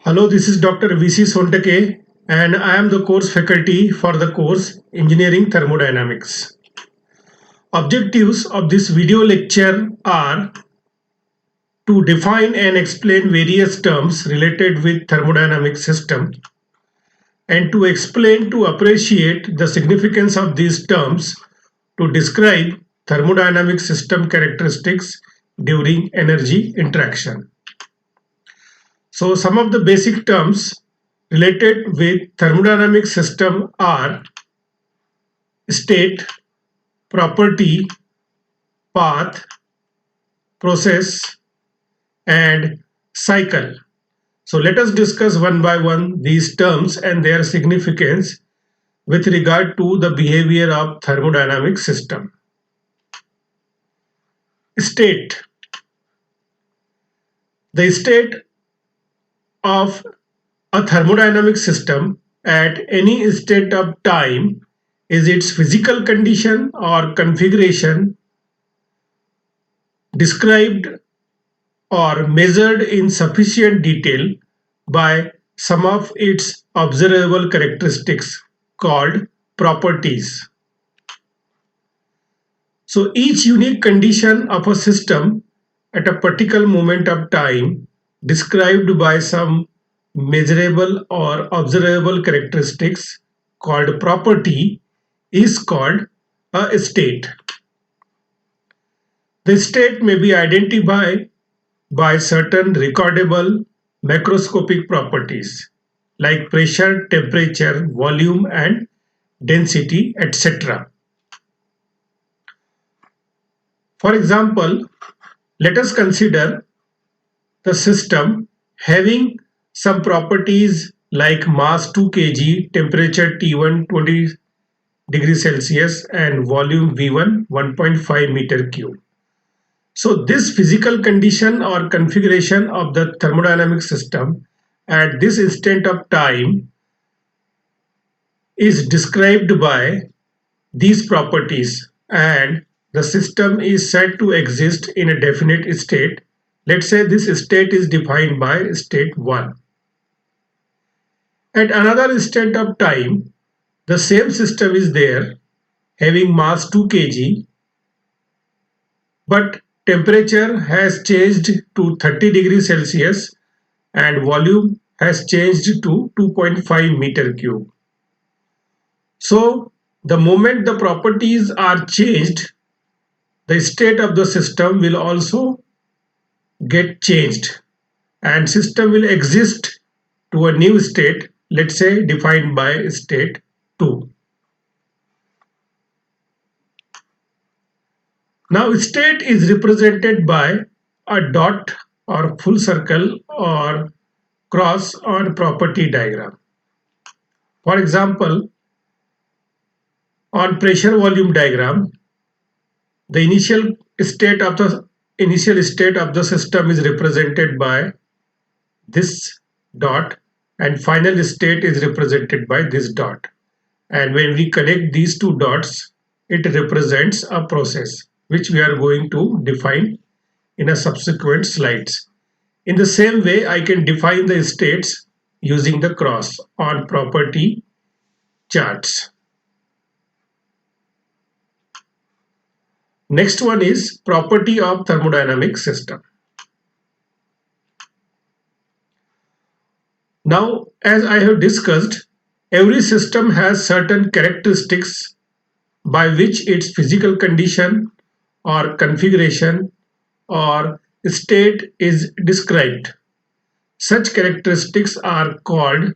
Hello, this is Dr. VC Sontake, and I am the course faculty for the course Engineering Thermodynamics. Objectives of this video lecture are to define and explain various terms related with thermodynamic system and to explain to appreciate the significance of these terms to describe thermodynamic system characteristics during energy interaction. So some of the basic terms related with thermodynamic system are state, property, path, process, and cycle. So let us discuss one by one these terms and their significance with regard to the behavior of thermodynamic system. State. The state of a thermodynamic system at any state of time is its physical condition or configuration described or measured in sufficient detail by some of its observable characteristics called properties. So each unique condition of a system at a particular moment of time described by some measurable or observable characteristics called property is called a state. The state may be identified by certain recordable macroscopic properties like pressure, temperature, volume, and density, etc. For example, let us consider the system having some properties like mass 2 kg, temperature T1 20 degrees Celsius, and volume V1 1.5 meter cube. So this physical condition or configuration of the thermodynamic system at this instant of time is described by these properties, and the system is said to exist in a definite state. Let's say this state is defined by state 1. At another instant of time, the same system is there having mass 2 kg, but temperature has changed to 30 degrees Celsius and volume has changed to 2.5 meter cube. So the moment the properties are changed, the state of the system will also get changed and system will exist to a new state, let's say defined by state 2. Now state is represented by a dot or full circle or cross on property diagram. For example, on pressure volume diagram, the initial state of the system is represented by this dot and final state is represented by this dot. And when we connect these two dots, it represents a process which we are going to define in a subsequent slides. In the same way, I can define the states using the cross on property charts. Next one is property of thermodynamic system. Now, as I have discussed, every system has certain characteristics by which its physical condition or configuration or state is described. Such characteristics are called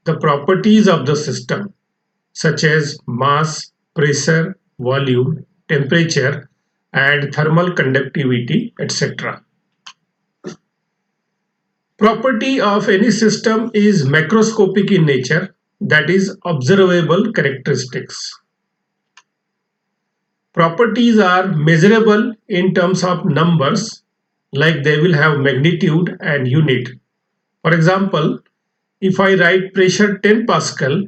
the properties of the system, such as mass, pressure, volume, temperature, and thermal conductivity, etc. Property of any system is macroscopic in nature, that is observable characteristics. Properties are measurable in terms of numbers, like they will have magnitude and unit. For example, if I write pressure 10 Pascal,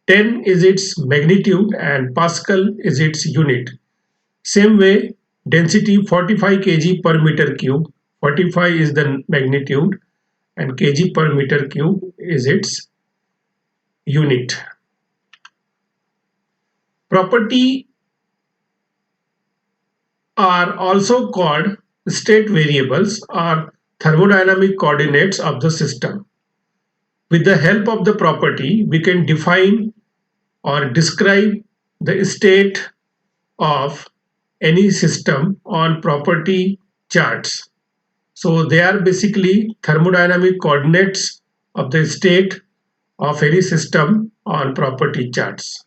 10 is its magnitude and Pascal is its unit. Same way, density 45 kg per meter cube, 45 is the magnitude and kg per meter cube is its unit. Property are also called state variables or thermodynamic coordinates of the system. With the help of the property, we can define or describe the state of any system on property charts. So they are basically thermodynamic coordinates of the state of any system on property charts.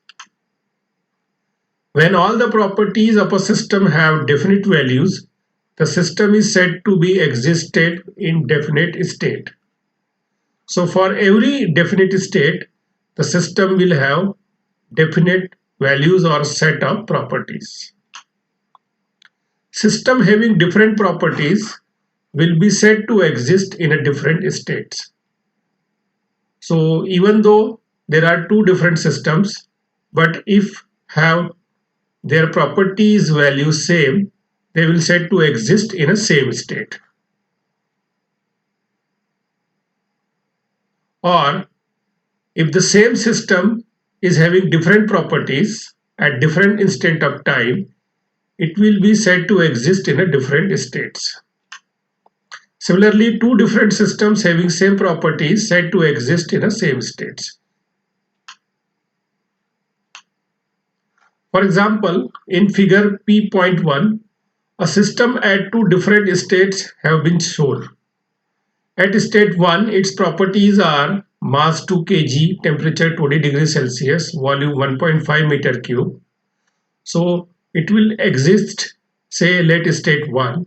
When all the properties of a system have definite values, the system is said to be existed in definite state. So for every definite state, the system will have definite values or set of properties. System having different properties will be said to exist in a different states. So even though there are two different systems, but if have their properties value same, they will said to exist in a same state. Or if the same system is having different properties at different instant of time, it will be said to exist in a different states. Similarly, two different systems having same properties said to exist in a same states. For example, in figure P.1, a system at two different states have been shown. At state 1, its properties are mass 2 kg, temperature 20 degrees Celsius, volume 1.5 meter cube. So it will exist, say, let state 1.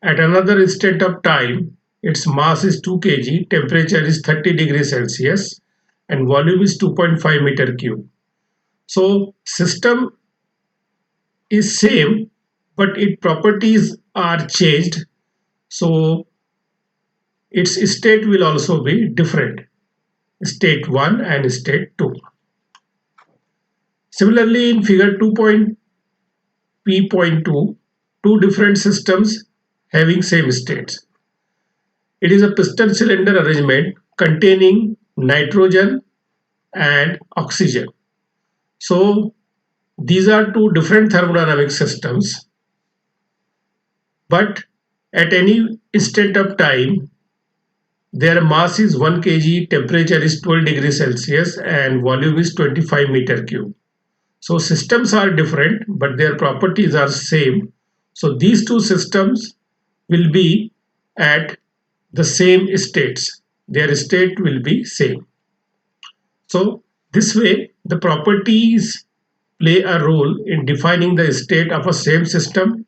At another instant of time, its mass is 2 kg, temperature is 30 degrees Celsius, and volume is 2.5 meter cube. So system is same, but its properties are changed. So its state will also be different, state 1 and state 2. Similarly, in figure 2.P.2, two different systems having same states. It is a piston cylinder arrangement containing nitrogen and oxygen. So these are two different thermodynamic systems, but at any instant of time, their mass is 1 kg, temperature is 12 degrees Celsius, and volume is 25 meter cube. So systems are different, but their properties are same. So these two systems will be at the same states. Their state will be same. So this way, the properties play a role in defining the state of a same system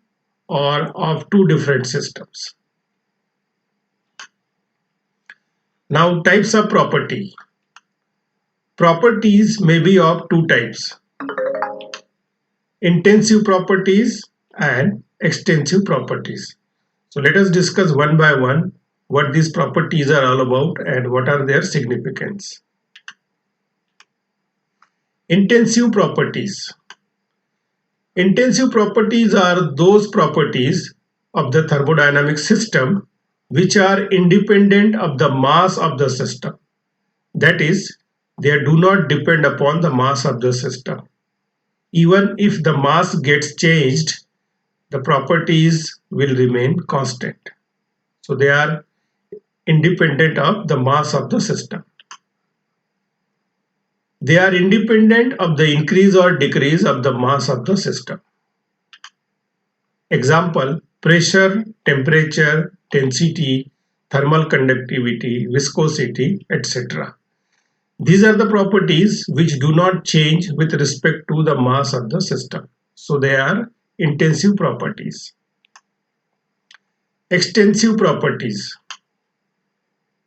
or of two different systems. Now, types of property. Properties may be of two types: intensive properties and extensive properties. So let us discuss one by one what these properties are all about and what are their significance. Intensive properties. Intensive properties are those properties of the thermodynamic system which are independent of the mass of the system. That is, they do not depend upon the mass of the system. Even if the mass gets changed, the properties will remain constant. So they are independent of the mass of the system. They are independent of the increase or decrease of the mass of the system. Example: pressure, temperature, density, thermal conductivity, viscosity, etc. These are the properties which do not change with respect to the mass of the system. So they are intensive properties. Extensive properties.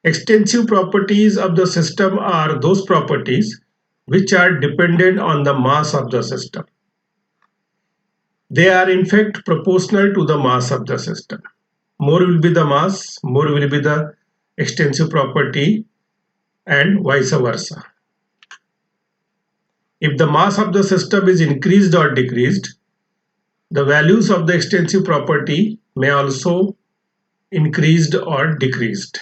Extensive properties of the system are those properties which are dependent on the mass of the system. They are in fact proportional to the mass of the system. More will be the mass, more will be the extensive property, and vice versa. If the mass of the system is increased or decreased, the values of the extensive property may also increased or decreased.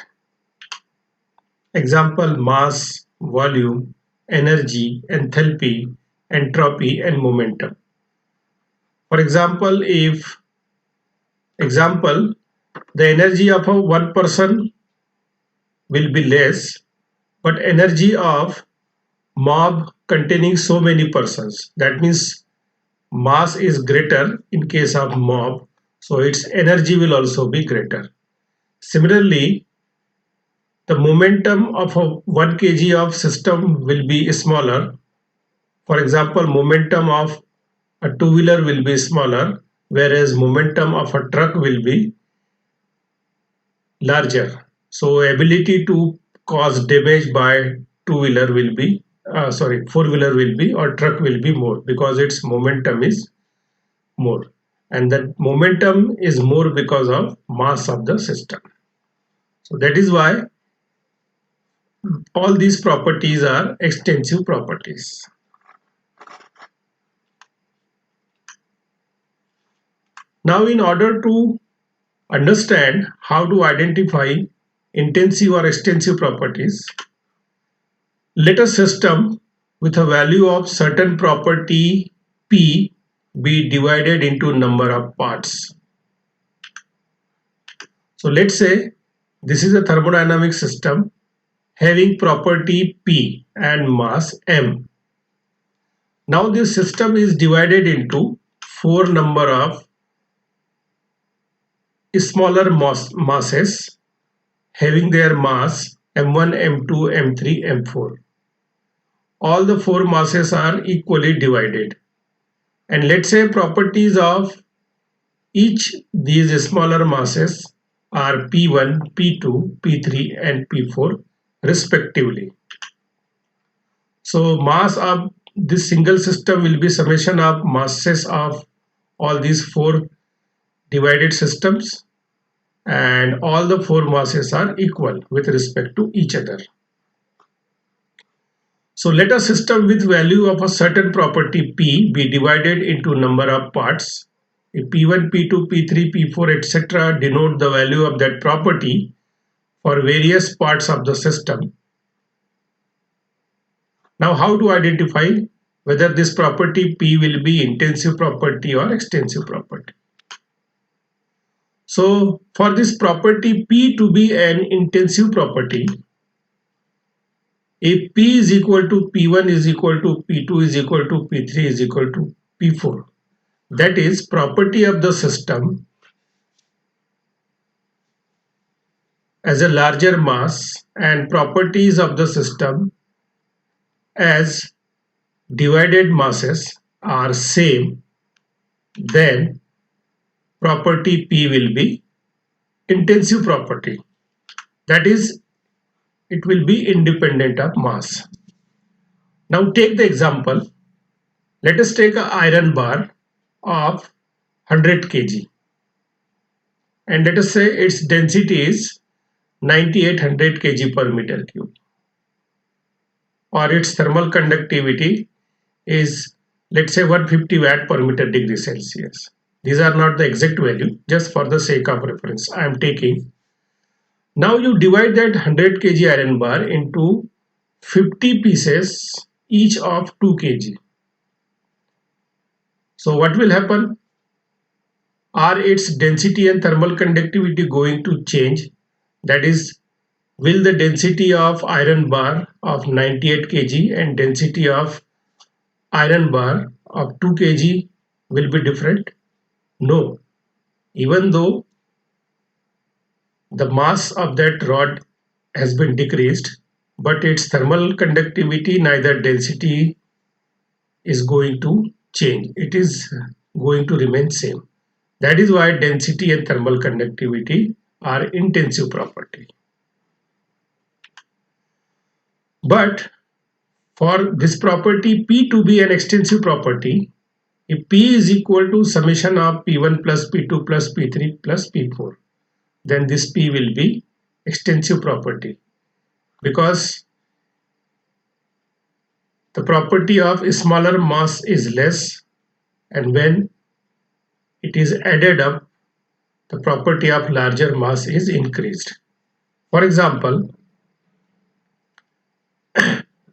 Example: mass, volume, energy, enthalpy, entropy, and momentum. For example, the energy of a one person will be less, but energy of mob containing so many persons, that means mass is greater in case of mob, so its energy will also be greater. Similarly, the momentum of a 1 kg of system will be smaller. For example, momentum of a two-wheeler will be smaller, whereas momentum of a truck will be larger. So ability to cause damage by two-wheeler will be, four-wheeler will be, or truck will be more, because its momentum is more. And that momentum is more because of mass of the system. So that is why all these properties are extensive properties. Now, in order to understand how to identify intensive or extensive properties, let a system with a value of certain property P be divided into number of parts. So let's say this is a thermodynamic system having property P and mass M. Now this system is divided into four number of smaller masses having their mass M1, M2, M3, M4. All the four masses are equally divided. And let's say properties of each these smaller masses are P1, P2, P3 and P4 respectively. So mass of this single system will be summation of masses of all these four divided systems, and all the four masses are equal with respect to each other. So let a system with value of a certain property P be divided into number of parts. If P1, P2, P3, P4, etc. denote the value of that property for various parts of the system. Now, how to identify whether this property P will be intensive property or extensive property? So, for this property P to be an intensive property, if P is equal to P1 is equal to P2 is equal to P3 is equal to P4, that is property of the system as a larger mass and properties of the system as divided masses are same, then property P will be intensive property. That is, it will be independent of mass. Now take the example. Let us take an iron bar of 100 kg, and let us say its density is 9800 kg per meter cube, or its thermal conductivity is, let's say, 150 watt per meter degree Celsius. These are not the exact value, just for the sake of reference I am taking. Now you divide that 100 kg iron bar into 50 pieces each of 2 kg. So what will happen? Are its density and thermal conductivity going to change? That is, will the density of iron bar of 98 kg and density of iron bar of 2 kg will be different? No. Even though the mass of that rod has been decreased, but its thermal conductivity, neither density is going to change. It is going to remain same. That is why density and thermal conductivity are intensive property. But for this property P to be an extensive property, if P is equal to summation of P1 plus P2 plus P3 plus P4, then this P will be extensive property, because the property of smaller mass is less, and when it is added up, the property of larger mass is increased. For example,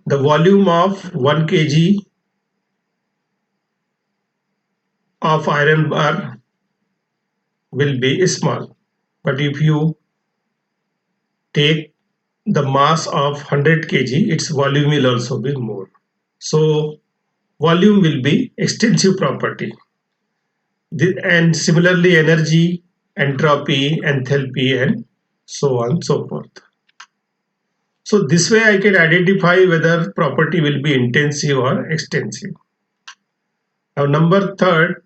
the volume of 1 kg of iron bar will be small, but if you take the mass of 100 kg, its volume will also be more. So volume will be extensive property. And similarly energy, entropy, enthalpy, and so on and so forth. So this way I can identify whether property will be intensive or extensive. Now number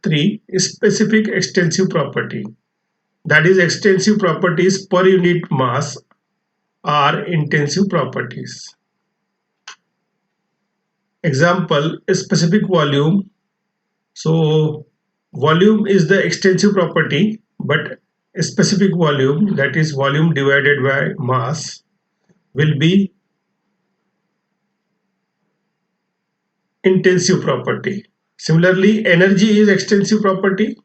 three is specific extensive property. That is extensive properties per unit mass are intensive properties. Example, a specific volume. So volume is the extensive property, but a specific volume, that is volume divided by mass, will be intensive property. Similarly, energy is extensive property,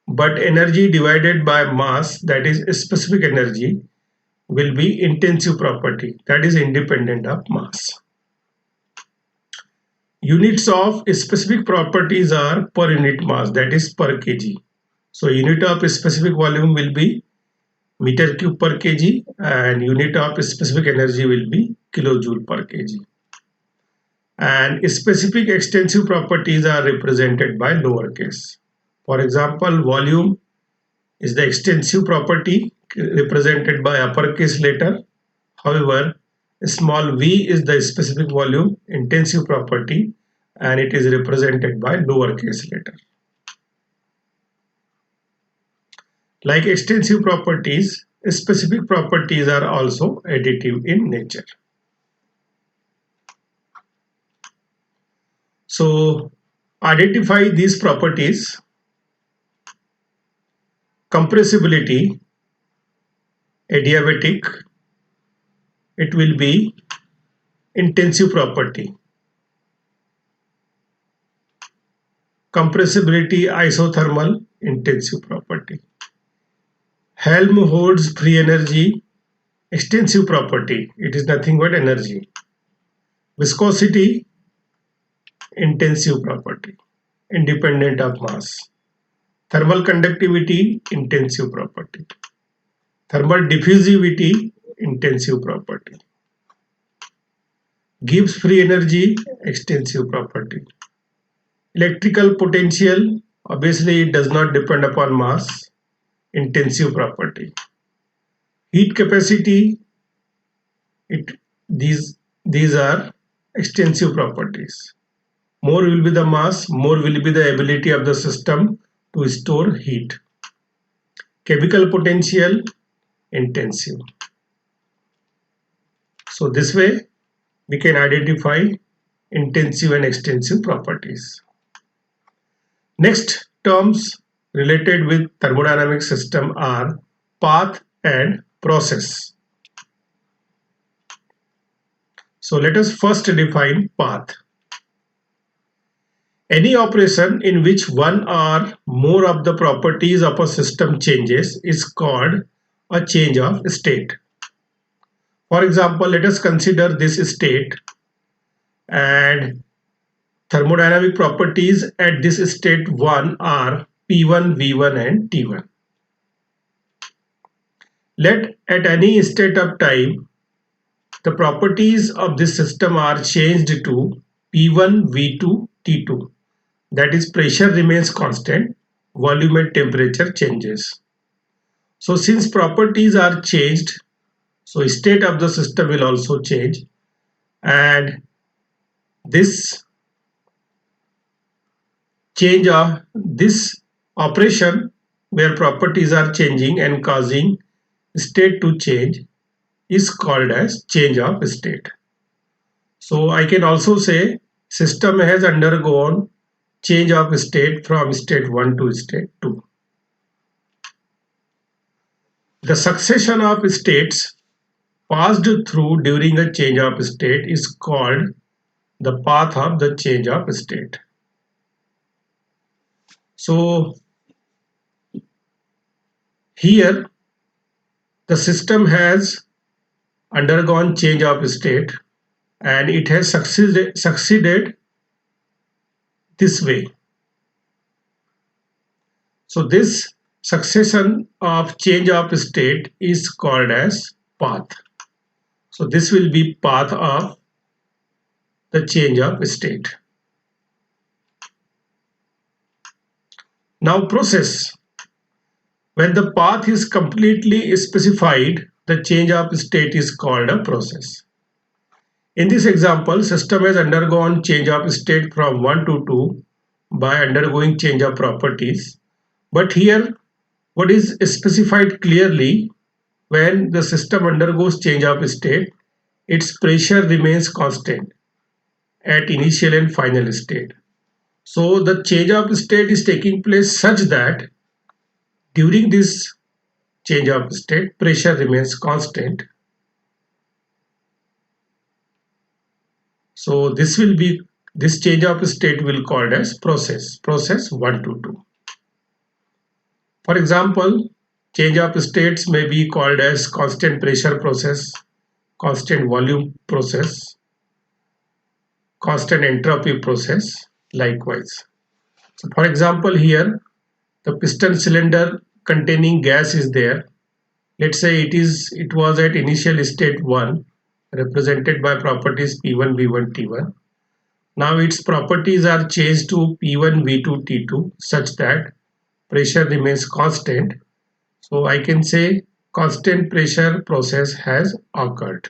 but energy divided by mass, that is a specific energy, will be intensive property, that is independent of mass. Units of specific properties are per unit mass, that is per kg. So unit of specific volume will be meter cube per kg, and unit of specific energy will be kilojoule per kg. And specific extensive properties are represented by lowercase. For example, volume is the extensive property represented by uppercase letter. However, small v is the specific volume intensive property, and it is represented by lowercase letter. Like extensive properties, specific properties are also additive in nature. So identify these properties. Compressibility, adiabatic, it will be intensive property. Compressibility, isothermal, intensive property. Helmholtz free energy, extensive property. It is nothing but energy. Viscosity, intensive property, independent of mass. Thermal conductivity, intensive property. Thermal diffusivity, intensive property. Gibbs free energy, extensive property. Electrical potential, obviously it does not depend upon mass, intensive property. Heat capacity, these are extensive properties. More will be the mass, more will be the ability of the system to store heat. Chemical potential, intensive. So this way we can identify intensive and extensive properties. Next terms related with thermodynamic system are path and process. So let us first define path. Any operation in which one or more of the properties of a system changes is called a change of state. For example, let us consider this state, and thermodynamic properties at this state 1 are P1, V1 and T1. Let at any state of time the properties of this system are changed to P1, V2, T2. That is, pressure remains constant, volume and temperature changes. So since properties are changed, so state of the system will also change, and this change of this operation where properties are changing and causing state to change is called as change of state. So I can also say system has undergone change of state from state 1 to state 2. The succession of states passed through during a change of state is called the path of the change of state. So here the system has undergone change of state, and it has succeeded this way. So this succession of change of state is called as path. So this will be path of the change of state. Now process. When the path is completely specified, the change of state is called a process. In this example, system has undergone change of state from 1 to 2 by undergoing change of properties. But here, what is specified clearly, when the system undergoes change of state, its pressure remains constant at initial and final state. So the change of state is taking place such that during this change of state, pressure remains constant. So this change of state will called as process 1 to 2. For example, change of states may be called as constant pressure process, constant volume process, constant entropy process, likewise. So for example, here the piston cylinder containing gas is there. Let's say it was at initial state 1, represented by properties P1, V1, T1. Now its properties are changed to P1, V2, T2 such that pressure remains constant. So I can say constant pressure process has occurred,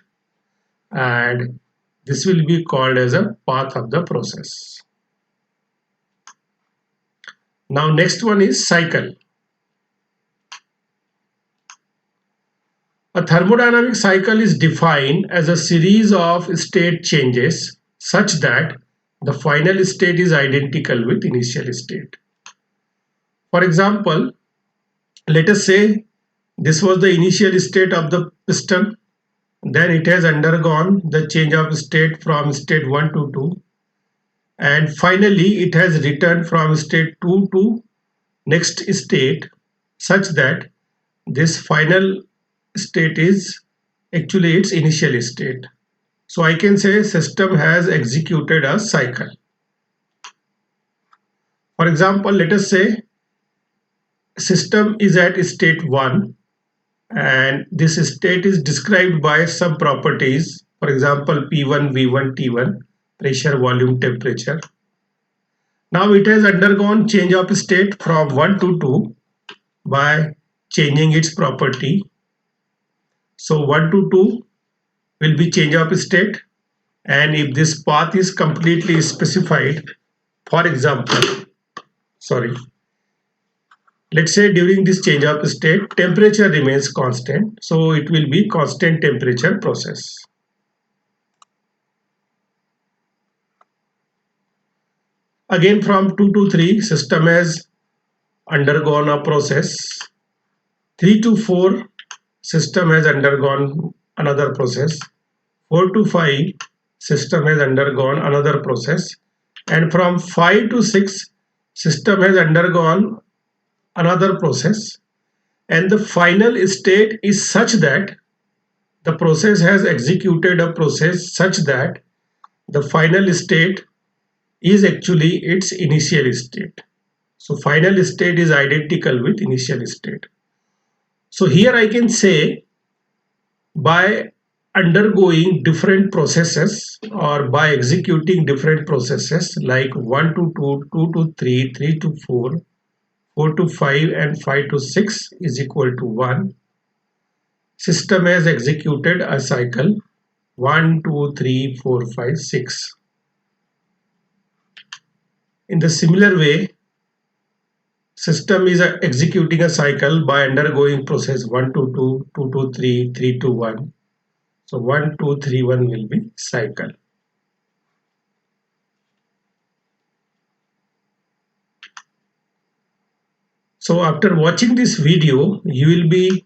and this will be called as a path of the process. Now next one is cycle. A thermodynamic cycle is defined as a series of state changes such that the final state is identical with initial state. For example, let us say this was the initial state of the piston, then it has undergone the change of state from state 1 to 2, and finally it has returned from state 2 to next state such that this final state is actually its initial state. So I can say system has executed a cycle. For example, let us say system is at state 1 and this state is described by some properties, for example P1, V1, T1, pressure, volume, temperature. Now it has undergone change of state from 1 to 2 by changing its property. So 1 to 2 will be change of state, and if this path is completely specified, for example, let's say during this change of state, temperature remains constant, so it will be constant temperature process. Again from 2 to 3, system has undergone a process. 3 to 4, system has undergone another process. 4 to 5, system has undergone another process. And from 5 to 6, system has undergone another process. And the final state is such that the process has executed a process such that the final state is actually its initial state. So final state is identical with initial state. So here I can say by undergoing different processes or by executing different processes like 1 to 2, 2 to 3, 3 to 4, 4 to 5 and 5 to 6 is equal to 1. System has executed a cycle 1, 2, 3, 4, 5, 6. In the similar way, system is executing a cycle by undergoing process 1 to 2, 2 to 3, 3 to 1. So 1, 2, 3, 1 will be cycle. So after watching this video, you will be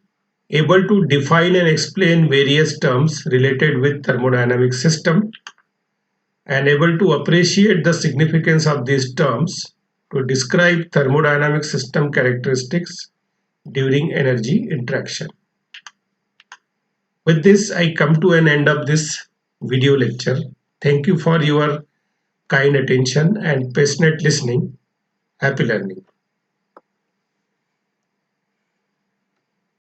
able to define and explain various terms related with thermodynamic system and able to appreciate the significance of these terms to describe thermodynamic system characteristics during energy interaction. With this, I come to an end of this video lecture. Thank you for your kind attention and passionate listening. Happy learning.